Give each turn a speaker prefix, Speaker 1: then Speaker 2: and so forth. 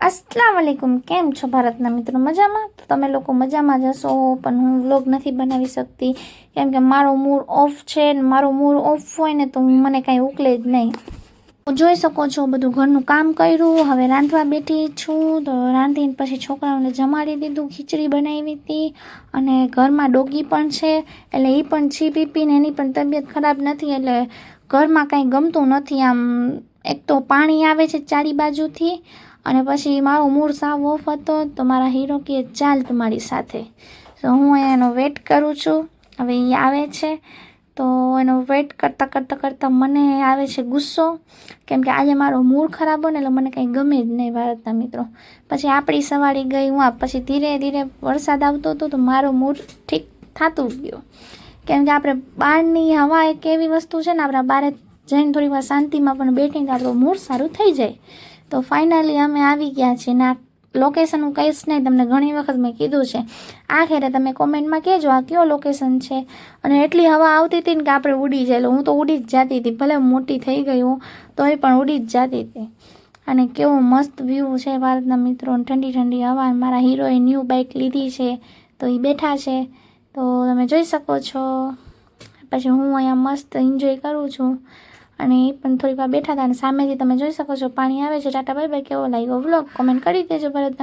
Speaker 1: अस्सलाम वालेकुम। केम छो भारतना मित्रों? मजामां? तो तमे लोको मजामां ज हशो, पण हूँ व्लॉग नहीं बनावी सकती केम के मारो मूड ऑफ छे। मारो मूड ऑफ होय ने तो मने कांई उकले ज नहीं। જોઈ શકો છો બધું ઘરનું કામ કર્યું, હવે રાંધવા બેઠી છું। તો રાંધીને પછી છોકરાઓને જમાડી દીધું, ખીચડી બનાવી હતી અને ઘરમાં ડોગી પણ છે એટલે એ પણ છી પીપીને એની પણ તબિયત ખરાબ નથી એટલે ઘરમાં કાંઈ ગમતું નથી। આમ એક તો પાણી આવે છે ચારી બાજુથી અને પછી મારો મૂડ સાવ ઓફ હતો તો મારા હીરો કહે ચાલ તમારી સાથે। તો હું એનો વેટ કરું છું, હવે એ આવે છે તો એનો વેટ કરતાં મને આવે છે ગુસ્સો, કેમ કે આજે મારો મૂડ ખરાબ હોય ને એટલે મને કંઈ ગમે જ નહીં ભારતના મિત્રો। પછી આપણી સવારી ગઈ હું પછી ધીરે ધીરે વરસાદ આવતો હતો તો મારો મૂડ ઠીક થતું ગયો, કેમ કે આપણે બહારની હવા એક એવી વસ્તુ છે ને, આપણે બહાર જઈને થોડી વાર શાંતિમાં પણ બેઠીને તો આપણું મૂડ સારું થઈ જાય। તો ફાઇનલી અમે આવી ગયા છીએ ને આ લોકેશન હું કહીશ નહીં, તમને ઘણી વખત મેં કીધું છે। આખરે તમે કોમેન્ટમાં કહેજો આ કયો લોકેશન છે। અને એટલી હવા આવતી હતી ને કે આપણે ઉડી જાય, હું તો ઉડી જ જતી હતી, ભલે મોટી થઈ ગઈ હું તોય પણ ઉડી જ જતી હતી। અને કેવો મસ્ત વ્યૂ છે ભારતના મિત્રો, ઠંડી ઠંડી હવા। મારા હીરોએ ન્યૂ બાઇક લીધી છે તો એ બેઠા છે તો તમે જોઈ શકો છો। પછી હું અહીંયા મસ્ત એન્જોય કરું છું અને એ પણ થોડીક વાર બેઠા હતા અને સામેથી તમે જોઈ શકો છો પાણી આવે છે। Tata bye bye. કેવો લાગ્યો વ્લોગ કોમેન્ટ કરી દેજો ભારતના।